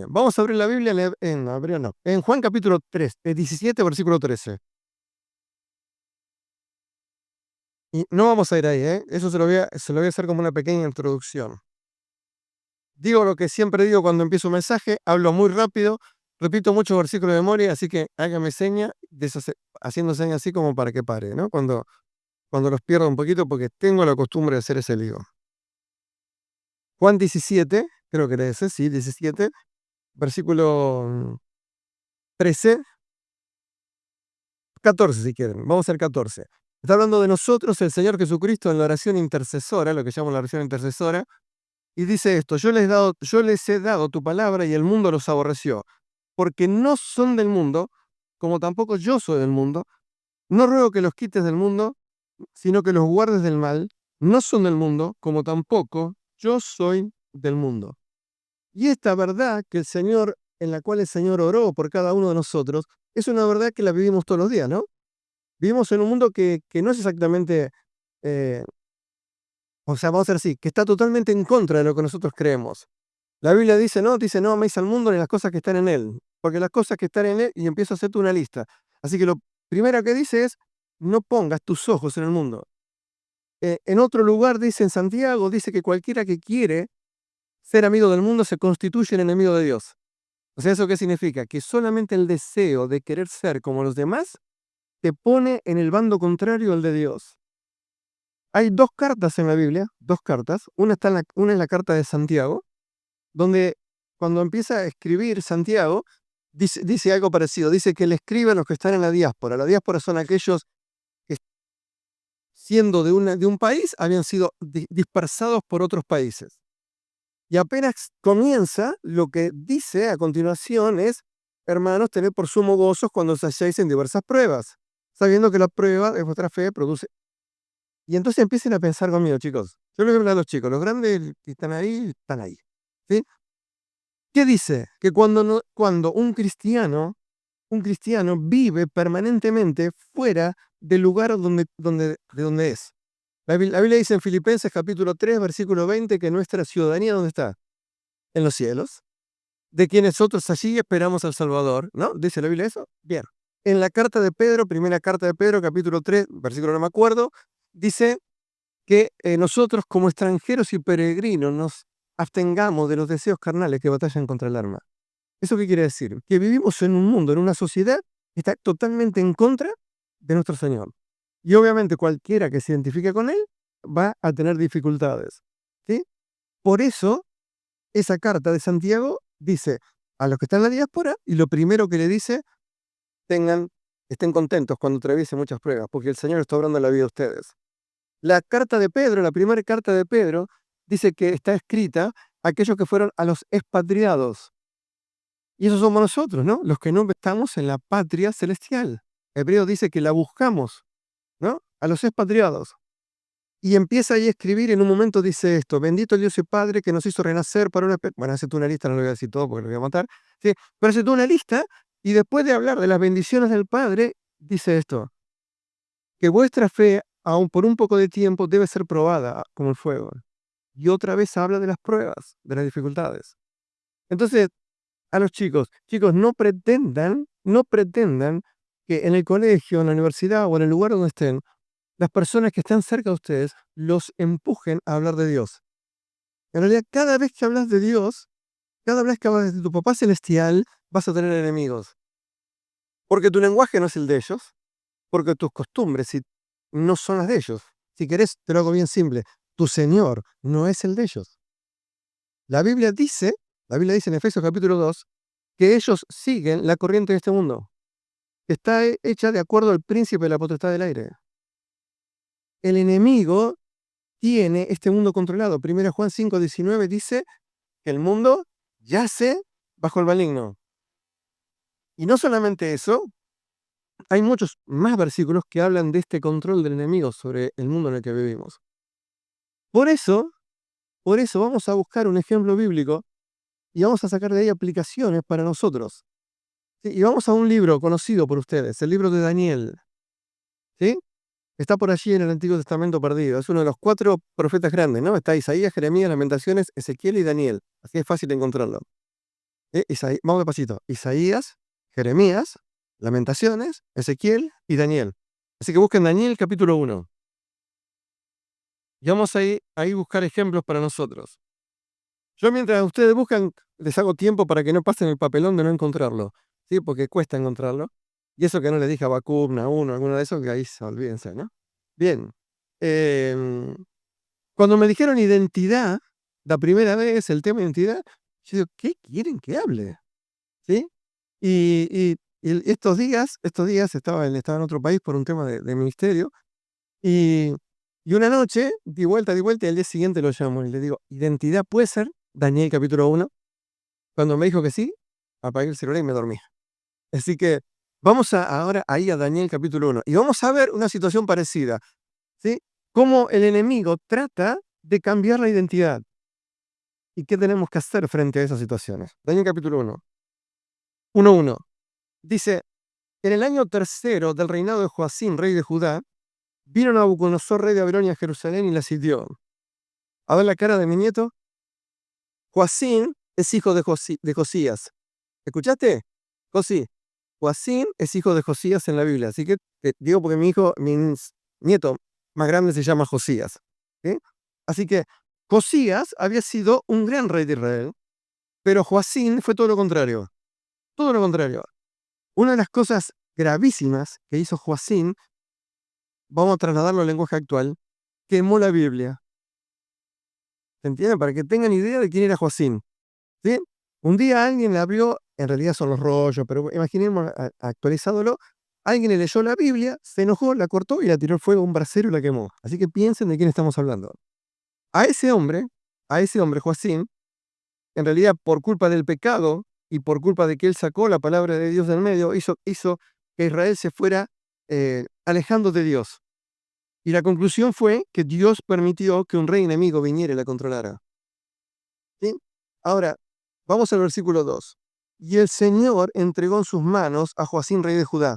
Vamos a abrir la Biblia en Juan capítulo 3, 17, versículo 13. Y no vamos a ir ahí, ¿eh? Eso se lo voy a hacer como una pequeña introducción. Digo lo que siempre digo cuando empiezo un mensaje, hablo muy rápido, repito muchos versículos de memoria, así que hágame seña, haciendo señas así como para que pare, ¿no? Cuando los pierdo un poquito, porque tengo la costumbre de hacer ese lío. Juan 17, creo que era ese, sí, 17, versículo 13, 14 si quieren, vamos al 14. Está hablando de nosotros, el Señor Jesucristo, en la oración intercesora, lo que llamo la oración intercesora, y dice esto: yo les he dado tu palabra y el mundo los aborreció, porque no son del mundo, como tampoco yo soy del mundo. No ruego que los quites del mundo, sino que los guardes del mal. No son del mundo, como tampoco yo soy del mundo. Y esta verdad en la cual el Señor oró por cada uno de nosotros, es una verdad que la vivimos todos los días, ¿no? Vivimos en un mundo que no es exactamente, eh, vamos a decir así, que está totalmente en contra de lo que nosotros creemos. La Biblia dice, no améis al mundo ni las cosas que están en él, porque las cosas que están en él, y empiezo a hacerte una lista. Así que lo primero que dice es, no pongas tus ojos en el mundo. En otro lugar dice, en Santiago, dice que cualquiera que quiere ser amigo del mundo se constituye en enemigo de Dios. O sea, ¿eso qué significa? Que solamente el deseo de querer ser como los demás te pone en el bando contrario al de Dios. Hay dos cartas en la Biblia, dos cartas. Una es la carta de Santiago, donde cuando empieza a escribir Santiago, dice algo parecido. Dice que le escribe a los que están en la diáspora. La diáspora son aquellos que, siendo de un país, habían sido dispersados por otros países. Y apenas comienza, lo que dice a continuación es: hermanos, tened por sumo gozos cuando os halláis en diversas pruebas, sabiendo que la prueba de vuestra fe produce. Y entonces empiecen a pensar conmigo, chicos. Yo les voy a hablar a los chicos, los grandes que están ahí, ¿sí? ¿Qué dice? Que cuando un cristiano vive permanentemente fuera del lugar de donde es. La Biblia dice en Filipenses capítulo 3, versículo 20, que nuestra ciudadanía, ¿dónde está? En los cielos, de quienes nosotros allí esperamos al Salvador, ¿no? ¿Dice la Biblia eso? Bien. En la carta de Pedro, primera carta de Pedro, capítulo 3, versículo no me acuerdo, dice que nosotros como extranjeros y peregrinos nos abstengamos de los deseos carnales que batallan contra el alma. ¿Eso qué quiere decir? Que vivimos en un mundo, en una sociedad que está totalmente en contra de nuestro Señor. Y obviamente cualquiera que se identifique con Él va a tener dificultades, ¿sí? Por eso, esa carta de Santiago dice a los que están en la diáspora, y lo primero que le dice: estén contentos cuando atraviesen muchas pruebas, porque el Señor está obrando en la vida de ustedes. La carta de Pedro, la primera carta de Pedro, dice que está escrita a aquellos que fueron a los expatriados. Y esos somos nosotros, ¿no? Los que no estamos en la patria celestial. Hebreo dice que la buscamos, ¿no? A los expatriados. Y empieza ahí a escribir, en un momento dice esto: bendito el Dios y Padre que nos hizo renacer para una... Bueno, hace tú una lista, no lo voy a decir todo porque lo voy a matar, ¿sí? Pero hace tú una lista, y después de hablar de las bendiciones del Padre, dice esto: que vuestra fe, aun por un poco de tiempo, debe ser probada como el fuego. Y otra vez habla de las pruebas, de las dificultades. Entonces, a los chicos, no pretendan que en el colegio, en la universidad o en el lugar donde estén, las personas que están cerca de ustedes los empujen a hablar de Dios. En realidad, cada vez que hablas de Dios, cada vez que hablas de tu papá celestial, vas a tener enemigos. Porque tu lenguaje no es el de ellos, porque tus costumbres no son las de ellos. Si querés, te lo hago bien simple: tu Señor no es el de ellos. La Biblia dice en Efesios capítulo 2, que ellos siguen la corriente de este mundo, que está hecha de acuerdo al príncipe de la potestad del aire. El enemigo tiene este mundo controlado. 1 Juan 5:19 dice que el mundo yace bajo el maligno. Y no solamente eso, hay muchos más versículos que hablan de este control del enemigo sobre el mundo en el que vivimos. Por eso vamos a buscar un ejemplo bíblico y vamos a sacar de ahí aplicaciones para nosotros. ¿Sí? Y vamos a un libro conocido por ustedes, el libro de Daniel. ¿Sí? Está por allí en el Antiguo Testamento perdido. Es uno de los 4 profetas grandes, ¿no? Está Isaías, Jeremías, Lamentaciones, Ezequiel y Daniel. Así es fácil encontrarlo. Vamos despacito. Isaías, Jeremías, Lamentaciones, Ezequiel y Daniel. Así que busquen Daniel capítulo 1. Y vamos ahí buscar ejemplos para nosotros. Yo mientras ustedes buscan, les hago tiempo para que no pasen el papelón de no encontrarlo, ¿sí? Porque cuesta encontrarlo. Y eso que no les dije a Habacuc, Nahum, alguno de esos, que ahí olvídense, ¿no? Bien. Cuando me dijeron identidad, la primera vez, el tema identidad, yo digo, ¿qué quieren que hable? ¿Sí? Y estos días estaba en otro país por un tema de ministerio, y una noche di vuelta, y al día siguiente lo llamo y le digo, ¿identidad puede ser? Daniel capítulo 1. Cuando me dijo que sí, apagué el celular y me dormí. Así que vamos ahora ahí a Daniel capítulo 1 y vamos a ver una situación parecida, ¿sí? Cómo el enemigo trata de cambiar la identidad y qué tenemos que hacer frente a esas situaciones. Daniel capítulo 1, 1:1. Dice, en el año tercero del reinado de Joacim, rey de Judá, vino Nabucodonosor, rey de Babilonia, a Jerusalén y la sitió. A ver la cara de mi nieto. Joacim es hijo de Josías. ¿Escuchaste? Josí. Joacim es hijo de Josías en la Biblia. Así que digo porque mi nieto más grande se llama Josías. ¿Sí? Así que Josías había sido un gran rey de Israel, pero Joacim fue todo lo contrario. Todo lo contrario. Una de las cosas gravísimas que hizo Joacim, vamos a trasladarlo al lenguaje actual, quemó la Biblia. ¿Se entiende? Para que tengan idea de quién era Joacim. ¿Sí? Un día alguien la abrió, en realidad son los rollos, pero imaginemos actualizándolo, alguien le leyó la Biblia, se enojó, la cortó y la tiró al fuego a un brasero y la quemó. Así que piensen de quién estamos hablando. A ese hombre, Joacim, en realidad por culpa del pecado y por culpa de que él sacó la palabra de Dios del medio, hizo que Israel se fuera alejando de Dios. Y la conclusión fue que Dios permitió que un rey enemigo viniera y la controlara. ¿Sí? Ahora, vamos al versículo 2. Y el Señor entregó en sus manos a Joacim, rey de Judá,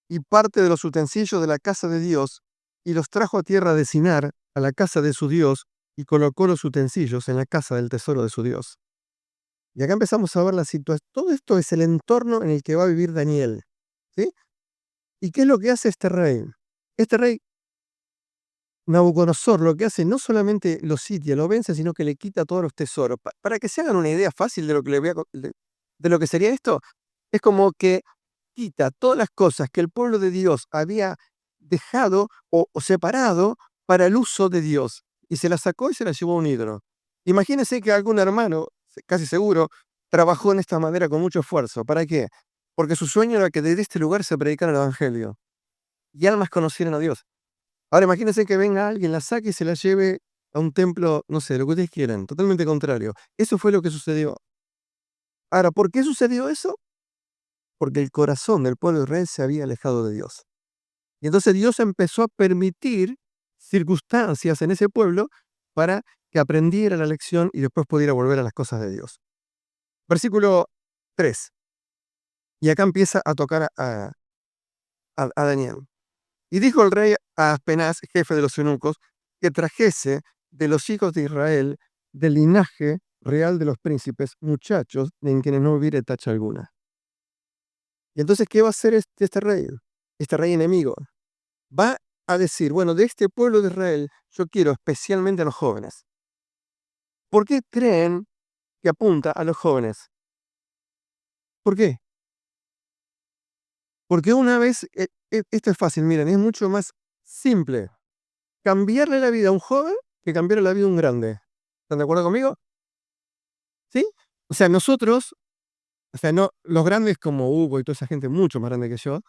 y parte de los utensilios de la casa de Dios, y los trajo a tierra de Sinar, a la casa de su Dios, y colocó los utensilios en la casa del tesoro de su Dios. Y acá empezamos a ver la situación. Todo esto es el entorno en el que va a vivir Daniel. ¿Sí? ¿Y qué es lo que hace este rey? Este rey, Nabucodonosor, lo que hace no solamente lo sitia, lo vence, sino que le quita todos los tesoros. Para que se hagan una idea fácil de lo que de lo que sería esto, es como que quita todas las cosas que el pueblo de Dios había dejado o separado para el uso de Dios, y se las sacó y se las llevó a un ídolo. Imagínense que algún hermano, casi seguro, trabajó en esta manera con mucho esfuerzo. ¿Para qué? Porque su sueño era que desde este lugar se predicara el evangelio y almas conocieran a Dios. Ahora imagínense que venga alguien, la saque y se la lleve a un templo, no sé, lo que ustedes quieran, totalmente contrario. Eso fue lo que sucedió. Ahora, ¿por qué sucedió eso? Porque el corazón del pueblo de Israel se había alejado de Dios. Y entonces Dios empezó a permitir circunstancias en ese pueblo para que aprendiera la lección y después pudiera volver a las cosas de Dios. Versículo 3. Y acá empieza a tocar a Daniel. Y dijo el rey a Aspenaz, jefe de los eunucos, que trajese de los hijos de Israel, del linaje real de los príncipes, muchachos en quienes no hubiere tacha alguna. Y entonces, ¿qué va a hacer este rey? Este rey enemigo. Va a decir, bueno, de este pueblo de Israel, yo quiero especialmente a los jóvenes. ¿Por qué creen que apunta a los jóvenes? ¿Por qué? Porque una vez, esto es fácil, miren, es mucho más simple cambiarle la vida a un joven que cambiarle la vida a un grande. ¿Están de acuerdo conmigo? ¿Sí? O sea, nosotros, no, los grandes como Hugo y toda esa gente mucho más grande que yo,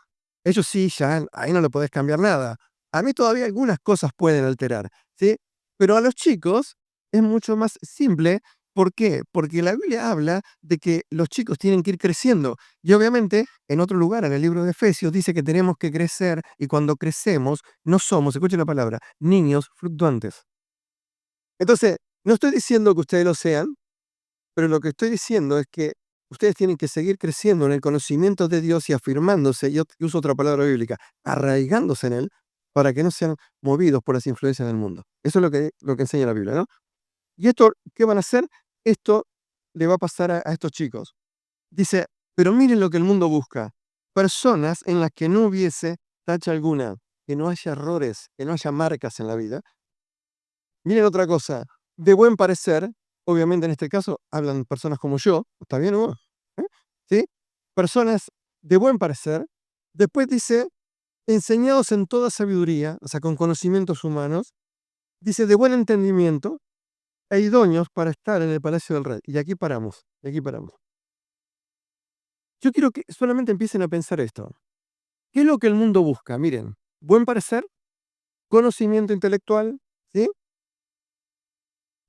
ellos sí, ya ahí no le podés cambiar nada. A mí todavía algunas cosas pueden alterar, ¿sí? Pero a los chicos es mucho más simple. ¿Por qué? Porque la Biblia habla de que los chicos tienen que ir creciendo. Y obviamente, en otro lugar, en el libro de Efesios, dice que tenemos que crecer y cuando crecemos no somos, escuchen la palabra, niños fluctuantes. Entonces, no estoy diciendo que ustedes lo sean, pero lo que estoy diciendo es que ustedes tienen que seguir creciendo en el conocimiento de Dios y afirmándose, yo uso otra palabra bíblica, arraigándose en Él, para que no sean movidos por las influencias del mundo. Eso es lo que enseña la Biblia, ¿no? ¿Y esto qué van a hacer? Esto le va a pasar a estos chicos. Dice, pero miren lo que el mundo busca. Personas en las que no hubiese tacha alguna, que no haya errores, que no haya marcas en la vida. Miren otra cosa, de buen parecer, obviamente en este caso hablan personas como yo, ¿está bien, Hugo? ¿Eh? ¿Sí? Personas de buen parecer. Después dice, enseñados en toda sabiduría, o sea, con conocimientos humanos. Dice, de buen entendimiento e idóneos para estar en el palacio del rey. Y aquí paramos, y aquí paramos. Yo quiero que solamente empiecen a pensar esto. ¿Qué es lo que el mundo busca? Miren, buen parecer, conocimiento intelectual, ¿sí?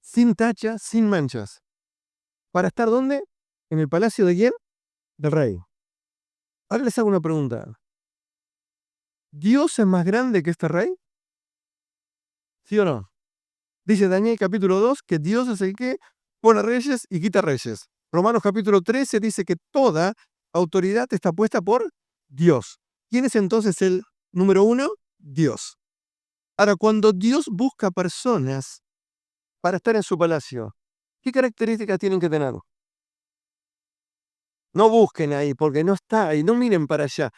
Sin tacha, sin manchas. ¿Para estar dónde? En el palacio de quién? Del rey. Ahora les hago una pregunta. ¿Dios es más grande que este rey? ¿Sí o no? Dice Daniel capítulo 2 que Dios es el que pone reyes y quita reyes. Romanos capítulo 13 dice que toda autoridad está puesta por Dios. ¿Quién es entonces el número uno? Dios. Ahora, cuando Dios busca personas para estar en su palacio, ¿qué características tienen que tener? No busquen ahí, porque no está ahí, no miren para allá.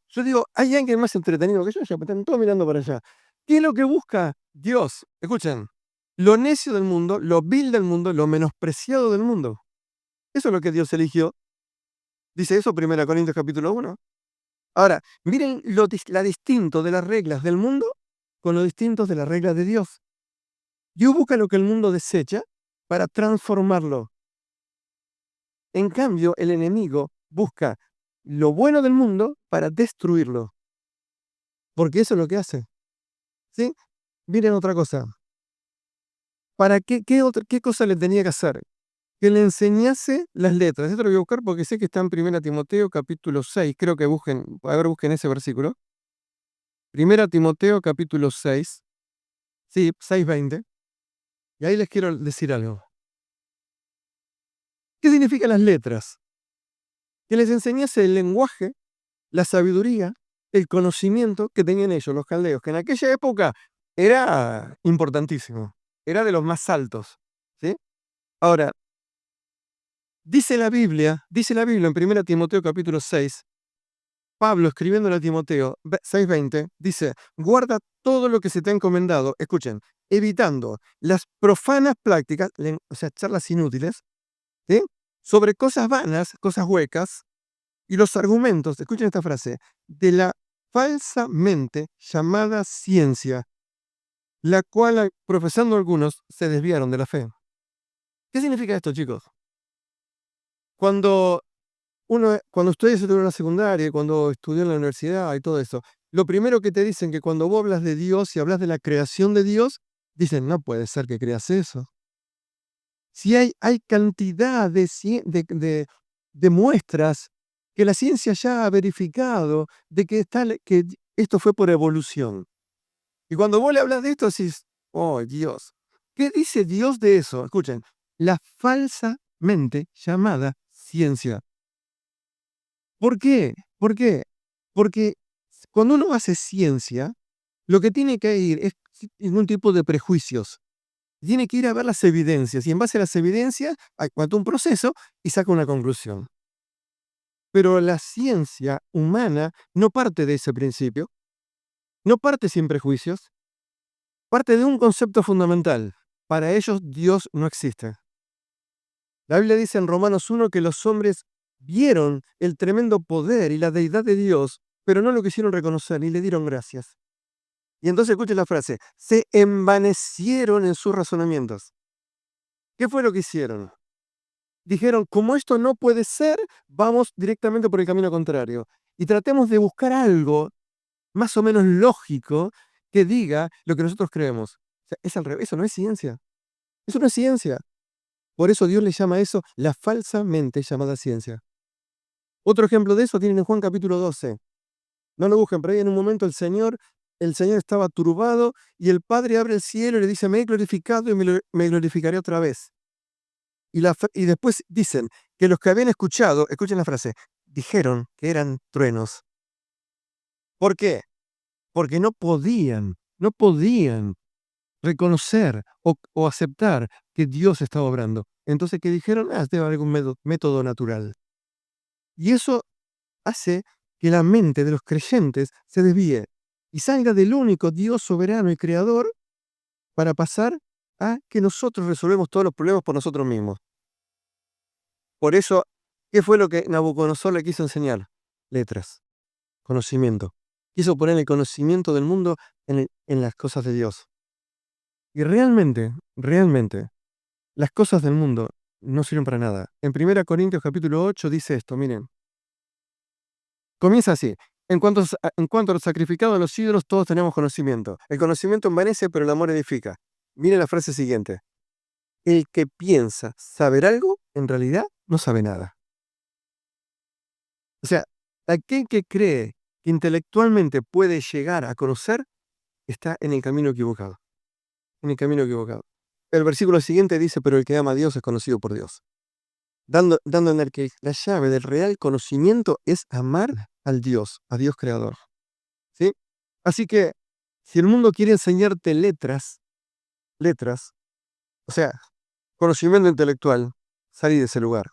Yo digo, hay alguien más entretenido que yo, ya están todos mirando para allá. ¿Qué es lo que busca Dios? Escuchen, lo necio del mundo, lo vil del mundo, lo menospreciado del mundo. Eso es lo que Dios eligió. Dice eso 1 Corintios capítulo 1. Ahora, miren la distinto de las reglas del mundo con lo distintos de las reglas de Dios. Dios busca lo que el mundo desecha para transformarlo. En cambio, el enemigo busca lo bueno del mundo para destruirlo. Porque eso es lo que hace. ¿Sí? Miren otra cosa. ¿Para qué cosa le tenía que hacer? Que le enseñase las letras. Esto lo voy a buscar porque sé que está en 1 Timoteo capítulo 6. Creo que busquen ese versículo. 1 Timoteo capítulo 6. Sí, 6:20. Y ahí les quiero decir algo. ¿Qué significan las letras? Que les enseñase el lenguaje, la sabiduría, el conocimiento que tenían ellos, los caldeos, que en aquella época era importantísimo. Era de los más altos. ¿Sí? Ahora, dice la Biblia en 1 Timoteo capítulo 6, Pablo escribiéndole a Timoteo 6:20, dice, guarda todo lo que se te ha encomendado, escuchen, evitando las profanas prácticas, o sea, charlas inútiles, ¿sí? Sobre cosas vanas, cosas huecas, y los argumentos, escuchen esta frase, de la falsamente llamada ciencia, la cual, profesando algunos, se desviaron de la fe. ¿Qué significa esto, chicos? Cuando cuando ustedes estuvieron en la secundaria, cuando estudió en la universidad y todo eso, lo primero que te dicen que cuando vos hablas de Dios y hablas de la creación de Dios, dicen, no puede ser que creas eso. Si hay cantidad de muestras que la ciencia ya ha verificado de que esto fue por evolución. Y cuando vos le hablas de esto, decís, oh Dios, ¿qué dice Dios de eso? Escuchen, la falsamente llamada ciencia. ¿Por qué? ¿Por qué? Porque cuando uno hace ciencia, lo que tiene que ir es ningún tipo de prejuicios. Tiene que ir a ver las evidencias y en base a las evidencias cuenta un proceso y saca una conclusión. Pero la ciencia humana no parte de ese principio, no parte sin prejuicios, parte de un concepto fundamental. Para ellos Dios no existe. La Biblia dice en Romanos 1 que los hombres vieron el tremendo poder y la deidad de Dios, pero no lo quisieron reconocer ni le dieron gracias. Y entonces escuchen la frase, se envanecieron en sus razonamientos. ¿Qué fue lo que hicieron? Dijeron, como esto no puede ser, vamos directamente por el camino contrario. Y tratemos de buscar algo más o menos lógico que diga lo que nosotros creemos. O sea, es al revés, eso no es ciencia. Eso no es ciencia. Por eso Dios le llama a eso la falsamente llamada ciencia. Otro ejemplo de eso tienen en Juan capítulo 12. No lo busquen, pero ahí en un momento el Señor estaba turbado y el Padre abre el cielo y le dice, me he glorificado y me glorificaré otra vez. Y después dicen que los que habían escuchado, escuchen la frase, dijeron que eran truenos. ¿Por qué? Porque no podían reconocer o aceptar que Dios estaba obrando. Entonces, ¿qué dijeron? Debe haber algún método natural. Y eso hace que la mente de los creyentes se desvíe y salga del único Dios soberano y creador para pasar a que nosotros resolvemos todos los problemas por nosotros mismos. Por eso, ¿qué fue lo que Nabucodonosor le quiso enseñar? Letras, conocimiento. Quiso poner el conocimiento del mundo en las cosas de Dios. Y realmente, las cosas del mundo no sirven para nada. En 1 Corintios capítulo 8 dice esto, miren. Comienza así. En cuanto a los sacrificados a los ídolos, todos tenemos conocimiento. El conocimiento envanece, pero el amor edifica. Miren la frase siguiente. El que piensa saber algo, en realidad no sabe nada. O sea, aquel que cree que intelectualmente puede llegar a conocer, está en el camino equivocado. En el camino equivocado. El versículo siguiente dice, pero el que ama a Dios es conocido por Dios. Dando a entender que la llave del real conocimiento es amar al Dios, a Dios creador. ¿Sí? Así que, si el mundo quiere enseñarte letras, o sea, conocimiento intelectual, salí de ese lugar,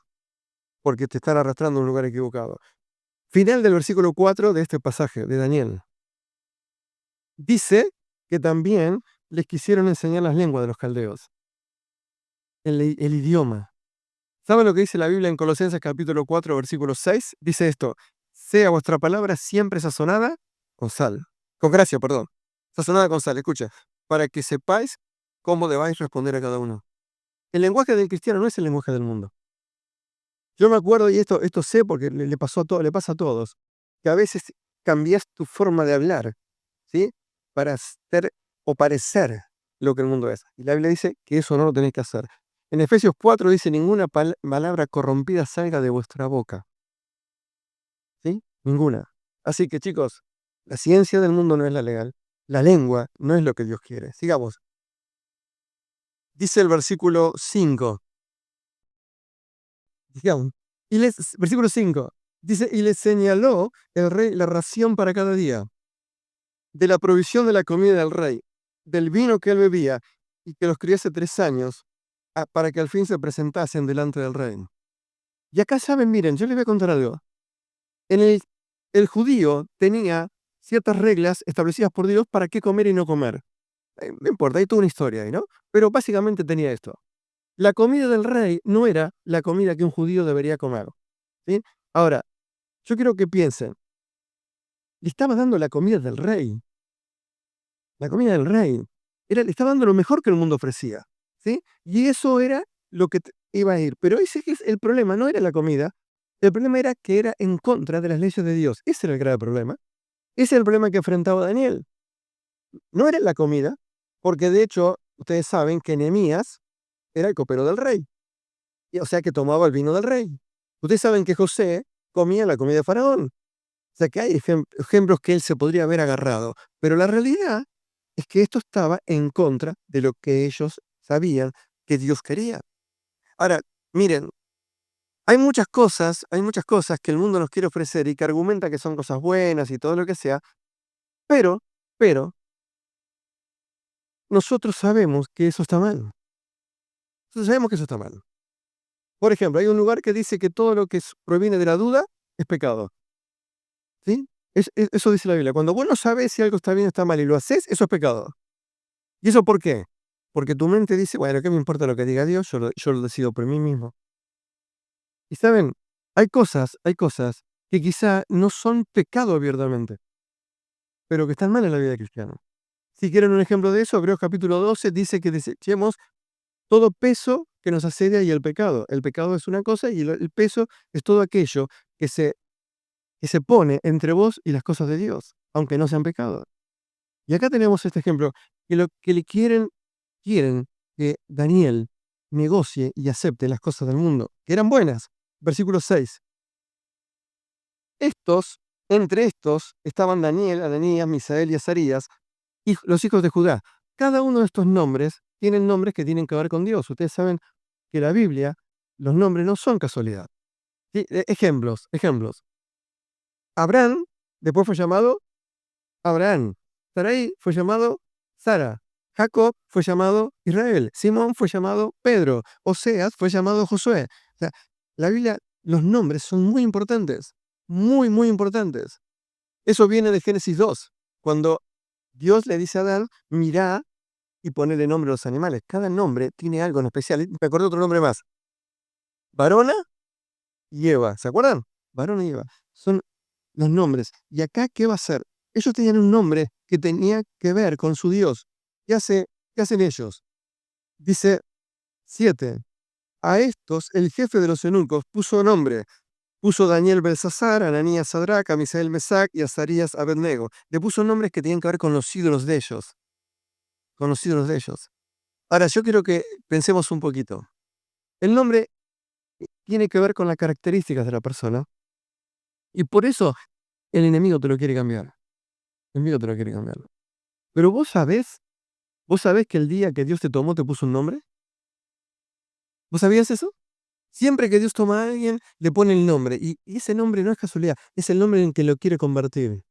porque te están arrastrando a un lugar equivocado. Final del versículo 4 de este pasaje de Daniel. Dice que también les quisieron enseñar las lenguas de los caldeos, el idioma. ¿Saben lo que dice la Biblia en Colosenses capítulo 4, versículo 6? Dice esto, sea vuestra palabra siempre sazonada con sal, con gracia, perdón, sazonada con sal, escucha, para que sepáis cómo debáis responder a cada uno. El lenguaje del cristiano no es el lenguaje del mundo. Yo me acuerdo, y esto sé porque le pasa a todos, que a veces cambias tu forma de hablar, ¿sí? Para ser o parecer lo que el mundo es. Y la Biblia dice que eso no lo tenéis que hacer. En Efesios 4 dice, ninguna palabra corrompida salga de vuestra boca. ¿Sí? Ninguna. Así que, chicos, la ciencia del mundo no es la legal. La lengua no es lo que Dios quiere. Sigamos. Dice el versículo 5. Digamos. Versículo 5. Dice, y le señaló el rey la ración para cada día, de la provisión de la comida del rey, del vino que él bebía, y que los criase 3 años, para que al fin se presentasen delante del rey. Y acá saben, miren, yo les voy a contar algo. El judío tenía ciertas reglas establecidas por Dios para qué comer y no comer. No importa, hay toda una historia ahí, ¿no? Pero básicamente tenía esto. La comida del rey no era la comida que un judío debería comer. ¿Sí? Ahora, yo quiero que piensen, le estaba dando la comida del rey. La comida del rey. Le estaba dando lo mejor que el mundo ofrecía. ¿Sí? Y eso era lo que iba a ir. Pero ese es el problema, no era la comida. El problema era que era en contra de las leyes de Dios. Ese era el grave problema. Ese es el problema que enfrentaba Daniel. No era la comida, porque de hecho, ustedes saben que Nehemías era el copero del rey. O sea que tomaba el vino del rey. Ustedes saben que José comía la comida de Faraón. O sea que hay ejemplos que él se podría haber agarrado. Pero la realidad es que esto estaba en contra de lo que ellos sabían que Dios quería. Ahora, miren, hay muchas cosas que el mundo nos quiere ofrecer y que argumenta que son cosas buenas y todo lo que sea, pero, nosotros sabemos que eso está mal. Nosotros sabemos que eso está mal. Por ejemplo, hay un lugar que dice que todo lo que proviene de la duda es pecado. ¿Sí? Eso dice la Biblia. Cuando vos no sabes si algo está bien o está mal y lo haces, eso es pecado. ¿Y eso por qué? Porque tu mente dice, bueno, ¿qué me importa lo que diga Dios? Yo lo decido por mí mismo. Y saben, hay cosas que quizá no son pecado abiertamente, pero que están mal en la vida cristiana. Si quieren un ejemplo de eso, Hebreos capítulo 12 dice que desechemos todo peso que nos asedia y el pecado. El pecado es una cosa y el peso es todo aquello que se pone entre vos y las cosas de Dios, aunque no sean pecado. Y acá tenemos este ejemplo, que lo que quieren que Daniel negocie y acepte las cosas del mundo, que eran buenas. Versículo 6. Entre estos estaban Daniel, Ananías, Misael y Azarías, los hijos de Judá. Cada uno de estos nombres tienen nombres que tienen que ver con Dios. Ustedes saben que la Biblia, los nombres no son casualidad. ¿Sí? Ejemplos. Abraham, después fue llamado Abraham. Sarai fue llamado Sara. Jacob fue llamado Israel. Simón fue llamado Pedro. Oseas fue llamado Josué. O sea, la Biblia, los nombres son muy importantes. Muy, muy importantes. Eso viene de Génesis 2, cuando Dios le dice a Adán, mirá y ponele nombre a los animales. Cada nombre tiene algo en especial. Me acordé otro nombre más. Varona y Eva. ¿Se acuerdan? Varona y Eva. Son los nombres. ¿Y acá qué va a ser? Ellos tenían un nombre que tenía que ver con su Dios. ¿Qué hacen ellos? Dice 7. A estos el jefe de los eunucos puso nombre. Puso Daniel Belsasar, Ananías Sadrach, a Misael Mesac y Azarías Abednego. Le puso nombres que tenían que ver con los ídolos de ellos. Con los ídolos de ellos. Ahora, yo quiero que pensemos un poquito. El nombre tiene que ver con las características de la persona. Y por eso el enemigo te lo quiere cambiar. El enemigo te lo quiere cambiar. Pero vos sabés que el día que Dios te tomó te puso un nombre. ¿Vos sabías eso? Siempre que Dios toma a alguien, le pone el nombre. Y ese nombre no es casualidad, es el nombre en que lo quiere convertir.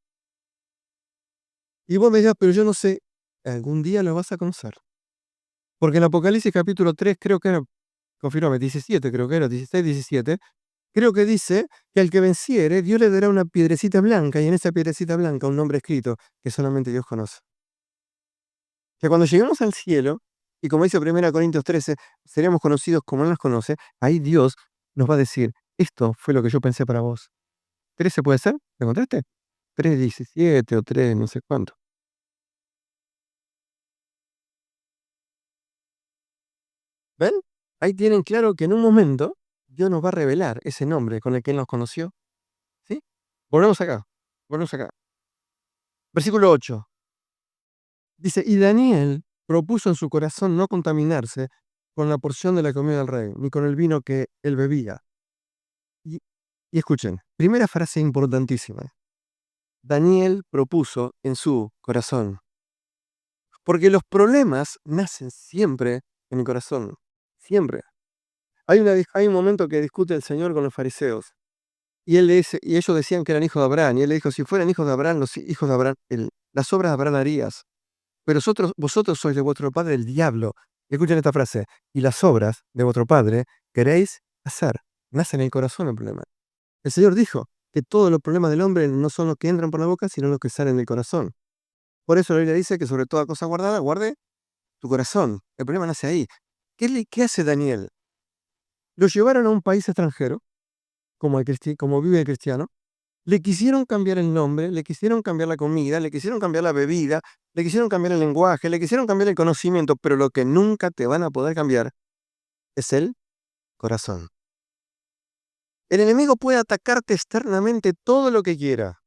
Y vos me dirás, pero yo no sé, algún día lo vas a conocer. Porque en Apocalipsis capítulo 3, creo que era, confirmame, 17, creo que era, 16, 17, creo que dice que al que venciere, Dios le dará una piedrecita blanca, y en esa piedrecita blanca un nombre escrito que solamente Dios conoce. Que cuando lleguemos al cielo, y como dice 1 Corintios 13, seremos conocidos como Él nos conoce, ahí Dios nos va a decir, esto fue lo que yo pensé para vos. ¿13 puede ser? ¿Me encontraste? 3:17 o 3, no sé cuánto. ¿Ven? Ahí tienen claro que en un momento Dios nos va a revelar ese nombre con el que Él nos conoció. ¿Sí? Volvemos acá. Volvemos acá. Versículo 8. Dice, y Daniel propuso en su corazón no contaminarse con la porción de la comida del rey, ni con el vino que él bebía. Y, y escuchen, primera frase importantísima. Daniel propuso en su corazón. Porque los problemas nacen siempre en el corazón. Siempre. Hay un momento que discute el Señor con los fariseos. Y ellos decían que eran hijos de Abraham. Y él le dijo, si fueran hijos de Abraham, los hijos de Abraham, las obras de Abraham harías. Pero vosotros sois de vuestro padre el diablo. Y escuchen esta frase. Y las obras de vuestro padre queréis hacer. Nace en el corazón el problema. El Señor dijo que todos los problemas del hombre no son los que entran por la boca, sino los que salen del corazón. Por eso la Biblia dice que sobre toda cosa guardada, guarde tu corazón. El problema nace ahí. ¿Qué hace Daniel? Lo llevaron a un país extranjero, como vive el cristiano. Le quisieron cambiar el nombre, le quisieron cambiar la comida, le quisieron cambiar la bebida, le quisieron cambiar el lenguaje, le quisieron cambiar el conocimiento, pero lo que nunca te van a poder cambiar es el corazón. El enemigo puede atacarte externamente todo lo que quiera,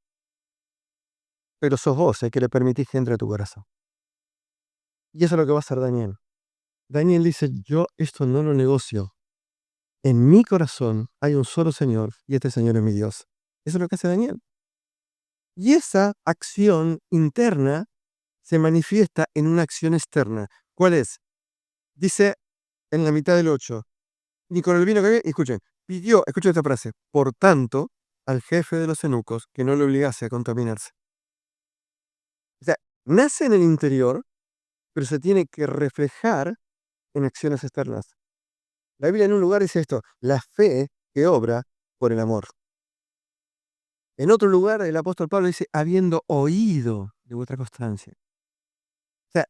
pero sos vos el que le permitís que entre a tu corazón. Y eso es lo que va a hacer Daniel. Daniel dice, yo esto no lo negocio. En mi corazón hay un solo Señor y este Señor es mi Dios. Eso es lo que hace Daniel. Y esa acción interna se manifiesta en una acción externa. ¿Cuál es? Dice en la mitad del 8, ni con el vino que había, escuchen, escuchen esta frase, por tanto, al jefe de los eunucos que no le obligase a contaminarse. O sea, nace en el interior, pero se tiene que reflejar en acciones externas. La Biblia en un lugar dice esto, la fe que obra por el amor. En otro lugar, el apóstol Pablo dice, habiendo oído de vuestra constancia. O sea,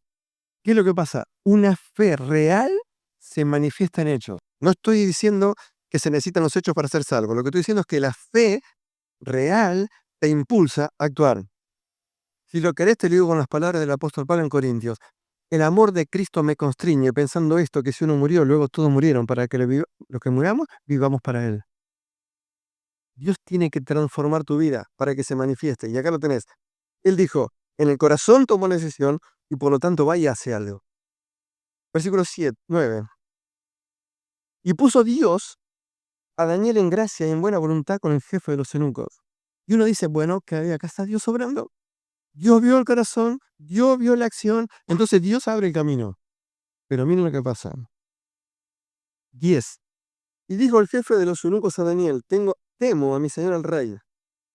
¿qué es lo que pasa? Una fe real se manifiesta en hechos. No estoy diciendo que se necesitan los hechos para ser salvo. Lo que estoy diciendo es que la fe real te impulsa a actuar. Si lo querés, te lo digo con las palabras del apóstol Pablo en Corintios. El amor de Cristo me constriñe, pensando esto, que si uno murió, luego todos murieron, para que los que muramos, vivamos para Él. Dios tiene que transformar tu vida para que se manifieste. Y acá lo tenés. Él dijo, en el corazón tomó la decisión y por lo tanto va y hace algo. Versículo 9. Y puso Dios a Daniel en gracia y en buena voluntad con el jefe de los eunucos. Y uno dice, bueno, que acá está Dios obrando. Dios vio el corazón, Dios vio la acción, entonces Dios abre el camino. Pero miren lo que pasa. 10. Y dijo el jefe de los eunucos a Daniel, temo a mi señor el rey,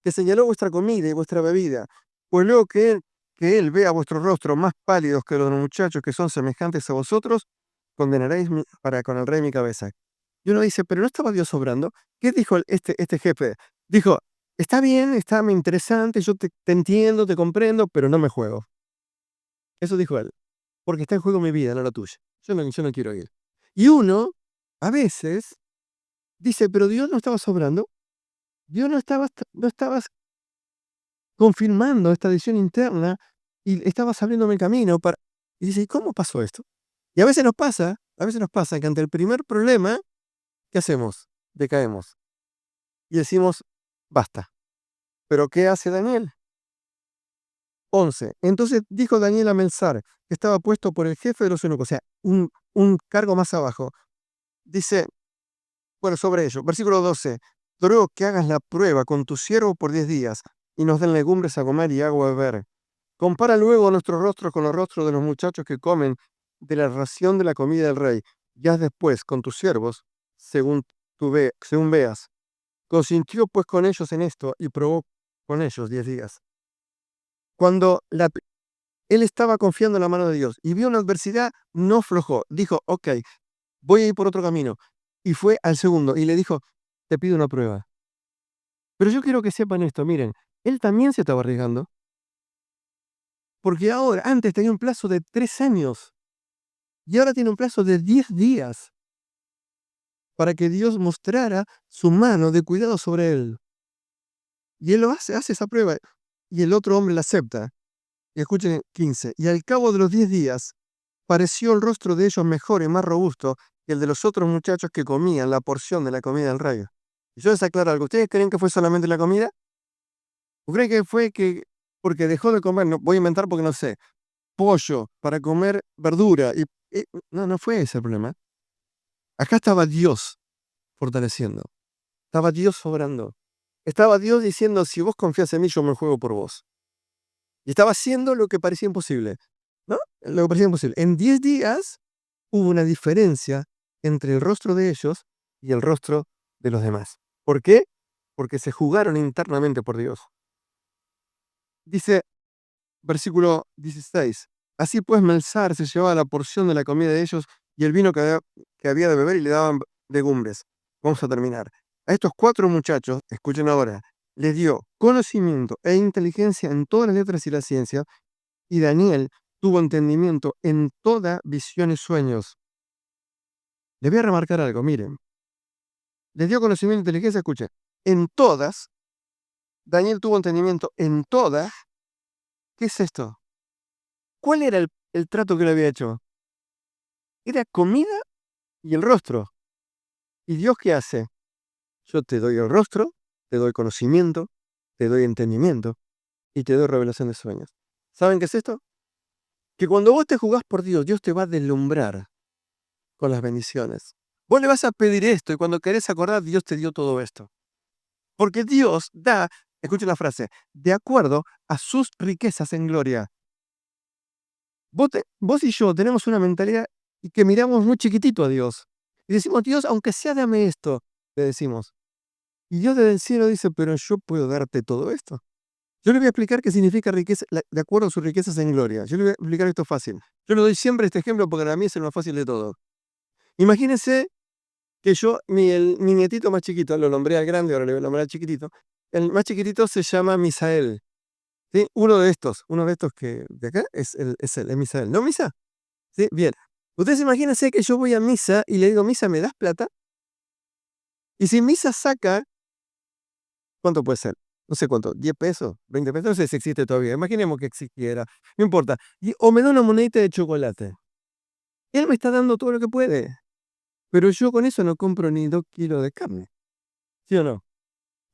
que señaló vuestra comida y vuestra bebida, pues luego que él vea vuestros rostros más pálidos que los de los muchachos que son semejantes a vosotros, condenaréis para con el rey mi cabeza. Y uno dice, pero ¿no estaba Dios obrando? ¿Qué dijo este jefe? Dijo, está bien, está interesante, yo te entiendo, te comprendo, pero no me juego. Eso dijo él, porque está en juego mi vida, no la tuya. Yo no quiero ir. Y uno, a veces, dice, pero Dios no estaba sobrando. Dios no estaba confirmando esta decisión interna y estabas abriéndome el camino para... Y dice, ¿y cómo pasó esto? Y a veces nos pasa que ante el primer problema, ¿qué hacemos? Decaemos. Y decimos, basta. ¿Pero qué hace Daniel? 11. Entonces dijo Daniel a Melzar, que estaba puesto por el jefe de los eunucos, o sea, un cargo más abajo. Dice, bueno, sobre ello, versículo 12. Te ruego que hagas la prueba con tu siervo por 10 días y nos den legumbres a comer y agua a beber. Compara luego nuestros rostros con los rostros de los muchachos que comen de la ración de la comida del rey. Y haz después con tus siervos, según veas. Consintió pues con ellos en esto y probó con ellos 10 días. Cuando él estaba confiando en la mano de Dios y vio una adversidad, no aflojó. Dijo, ok, voy a ir por otro camino. Y fue al segundo y le dijo, te pido una prueba. Pero yo quiero que sepan esto, miren, él también se estaba arriesgando. Porque ahora, antes tenía un plazo de 3 años y ahora tiene un plazo de 10 días para que Dios mostrara su mano de cuidado sobre él. Y él lo hace esa prueba. Y el otro hombre la acepta. Y escuchen 15. Y al cabo de los 10 días, pareció el rostro de ellos mejor y más robusto que el de los otros muchachos que comían la porción de la comida del rey. Y yo les aclaro algo. ¿Ustedes creen que fue solamente la comida? ¿O creen que fue que porque dejó de comer, no, voy a inventar porque no sé, pollo para comer verdura? No fue ese el problema. Acá estaba Dios fortaleciendo. Estaba Dios sobrando. Estaba Dios diciendo, si vos confías en mí, yo me juego por vos. Y estaba haciendo lo que parecía imposible. ¿No? Lo que parecía imposible. En 10 días hubo una diferencia entre el rostro de ellos y el rostro de los demás. ¿Por qué? Porque se jugaron internamente por Dios. Dice, versículo 16. Así pues, Melzar se llevaba la porción de la comida de ellos y el vino que había de beber y le daban legumbres. Vamos a terminar. A estos 4 muchachos, escuchen ahora, les dio conocimiento e inteligencia en todas las letras y la ciencia, y Daniel tuvo entendimiento en toda visión y sueños. Les voy a remarcar algo, miren. Les dio conocimiento e inteligencia, escuchen, en todas. Daniel tuvo entendimiento en todas. ¿Qué es esto? ¿Cuál era el trato que le había hecho? Era comida y el rostro. ¿Y Dios qué hace? Yo te doy el rostro, te doy conocimiento, te doy entendimiento y te doy revelación de sueños. ¿Saben qué es esto? Que cuando vos te jugás por Dios, Dios te va a deslumbrar con las bendiciones. Vos le vas a pedir esto y cuando querés acordar, Dios te dio todo esto. Porque Dios da, escuchen la frase, de acuerdo a sus riquezas en gloria. Vos y yo tenemos una mentalidad y que miramos muy chiquitito a Dios. Y decimos, Dios, aunque sea dame esto, le decimos. Y Dios desde el cielo dice, pero yo puedo darte todo esto. Yo le voy a explicar qué significa riqueza, de acuerdo a sus riquezas en gloria. Yo le voy a explicar esto fácil. Yo le doy siempre este ejemplo porque para mí es el más fácil de todo. Imagínense que yo, mi nietito más chiquito, lo nombré al grande, ahora le voy a nombrar al chiquitito. El más chiquitito se llama Misael. ¿Sí? Uno de estos que de acá es él, es Misael. ¿No, Misa? ¿Sí? Bien. Ustedes imagínense que yo voy a misa y le digo, Misa, ¿me das plata? Y si Misa saca, ¿cuánto puede ser? No sé cuánto, 10 pesos, 20 pesos, no sé si existe todavía. Imaginemos que existiera, no importa. O me da una monedita de chocolate. Él me está dando todo lo que puede. Pero yo con eso no compro ni 2 kilos de carne. ¿Sí o no?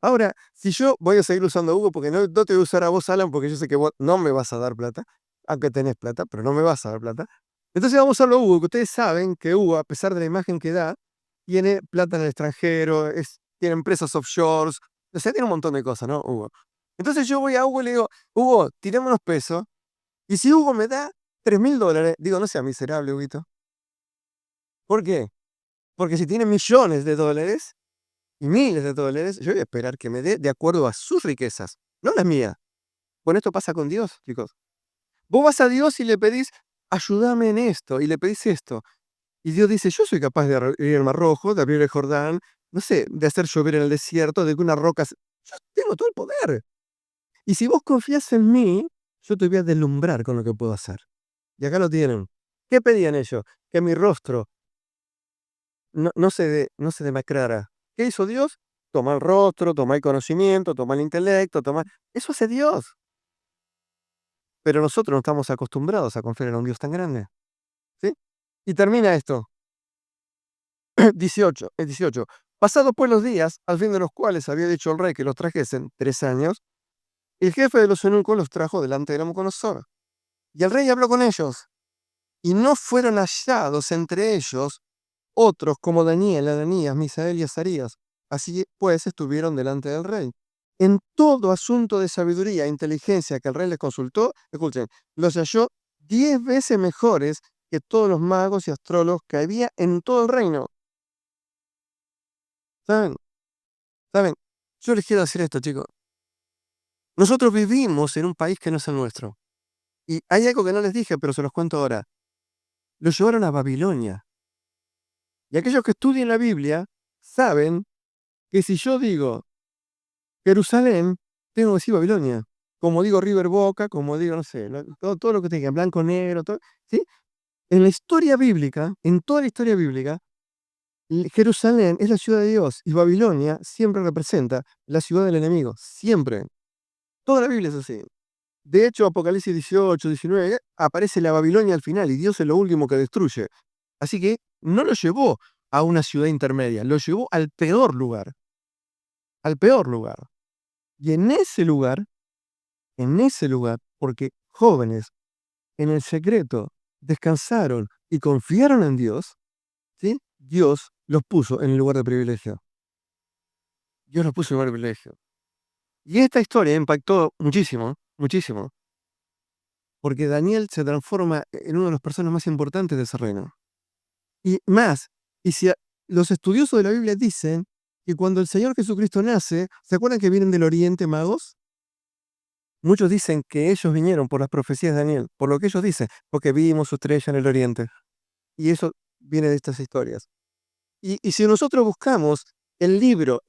Ahora, si yo voy a seguir usando a Hugo, porque no te voy a usar a vos, Alan, porque yo sé que vos no me vas a dar plata, aunque tenés plata, pero no me vas a dar plata. Entonces vamos a usarlo a Hugo, que ustedes saben que Hugo, a pesar de la imagen que da, tiene plata en el extranjero, tiene empresas offshores, o sea, tiene un montón de cosas, ¿no, Hugo? Entonces yo voy a Hugo y le digo, Hugo, tirame unos pesos, y si Hugo me da $3.000, digo, no sea miserable, Huguito. ¿Por qué? Porque si tiene millones de dólares, y miles de dólares, yo voy a esperar que me dé de acuerdo a sus riquezas, no las mías. Bueno, esto pasa con Dios, chicos. Vos vas a Dios y le pedís, ayúdame en esto, y le pedís esto. Y Dios dice, yo soy capaz de abrir el Mar Rojo, de abrir el Jordán, no sé, de hacer llover en el desierto, de que una roca... Yo tengo todo el poder. Y si vos confías en mí, yo te voy a deslumbrar con lo que puedo hacer. Y acá lo tienen. ¿Qué pedían ellos? Que mi rostro no se demacrara. ¿Qué hizo Dios? Toma el rostro, toma el conocimiento, toma el intelecto, toma... Eso hace Dios. Pero nosotros no estamos acostumbrados a confiar en un Dios tan grande. ¿Sí? Y termina esto. 18. Pasados pues los días, al fin de los cuales había dicho el rey que los trajesen 3 años, el jefe de los eunucos los trajo delante de Nabucodonosor. Y el rey habló con ellos, y no fueron hallados entre ellos otros como Daniel, Ananías, Misael y Azarías. Así pues estuvieron delante del rey. En todo asunto de sabiduría e inteligencia que el rey les consultó, escuchen, los halló 10 veces mejores que todos los magos y astrólogos que había en todo el reino. ¿Saben? ¿Saben? Yo les quiero decir esto, chicos. Nosotros vivimos en un país que no es el nuestro. Y hay algo que no les dije, pero se los cuento ahora. Los llevaron a Babilonia. Y aquellos que estudian la Biblia saben que si yo digo Jerusalén, tengo que decir Babilonia. Como digo River Boca, como digo, no sé, todo lo que tenga, blanco, negro, todo, ¿sí? En la historia bíblica, en toda la historia bíblica, Jerusalén es la ciudad de Dios y Babilonia siempre representa la ciudad del enemigo. Siempre. Toda la Biblia es así. De hecho, Apocalipsis 18, 19, aparece la Babilonia al final y Dios es lo último que destruye. Así que no lo llevó a una ciudad intermedia, lo llevó al peor lugar. Al peor lugar. Y en ese lugar, porque jóvenes en el secreto descansaron y confiaron en Dios, ¿sí? Dios los puso en el lugar de privilegio. Dios los puso en el lugar de privilegio. Y esta historia impactó muchísimo, muchísimo, porque Daniel se transforma en una de las personas más importantes de ese reino. Y más, y si los estudiosos de la Biblia dicen que cuando el Señor Jesucristo nace, ¿se acuerdan que vienen del Oriente magos? Muchos dicen que ellos vinieron por las profecías de Daniel, por lo que ellos dicen, porque vimos su estrella en el Oriente. Y eso viene de estas historias. Y si nosotros buscamos el libro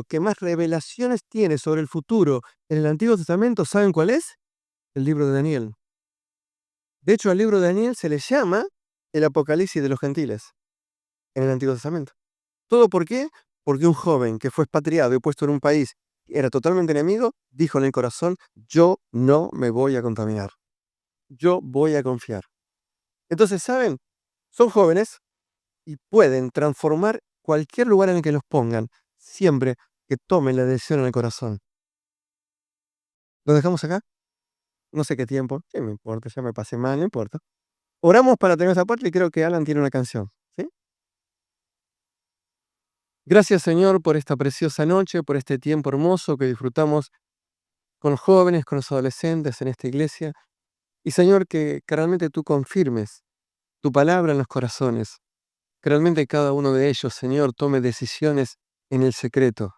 que más revelaciones tiene sobre el futuro en el Antiguo Testamento, ¿saben cuál es? El libro de Daniel. De hecho, al libro de Daniel se le llama el Apocalipsis de los gentiles en el Antiguo Testamento. ¿Todo por qué? Porque un joven que fue expatriado y puesto en un país que era totalmente enemigo, dijo en el corazón, yo no me voy a contaminar. Yo voy a confiar. Entonces, ¿saben? Son jóvenes y pueden transformar cualquier lugar en el que los pongan, siempre que tomen la decisión en el corazón. ¿Lo dejamos acá? No sé qué tiempo. ¿Qué me importa? Ya me pasé mal, no importa. Oramos para tener esa parte y creo que Alan tiene una canción. ¿Sí? Gracias, Señor, por esta preciosa noche, por este tiempo hermoso que disfrutamos con los jóvenes, con los adolescentes en esta iglesia. Y, Señor, que realmente tú confirmes tu palabra en los corazones. Que realmente cada uno de ellos, Señor, tome decisiones en el secreto.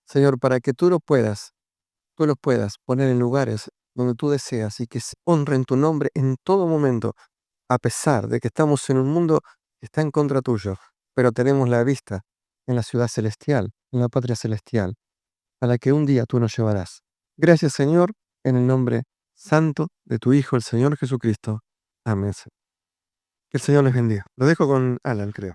Señor, para que tú los puedas poner en lugares donde tú deseas y que se honren tu nombre en todo momento, a pesar de que estamos en un mundo que está en contra tuyo, pero tenemos la vista en la ciudad celestial, en la patria celestial, a la que un día tú nos llevarás. Gracias, Señor, en el nombre santo de tu Hijo, el Señor Jesucristo. Amén. Que el Señor les bendiga. Lo dejo con Alan, creo.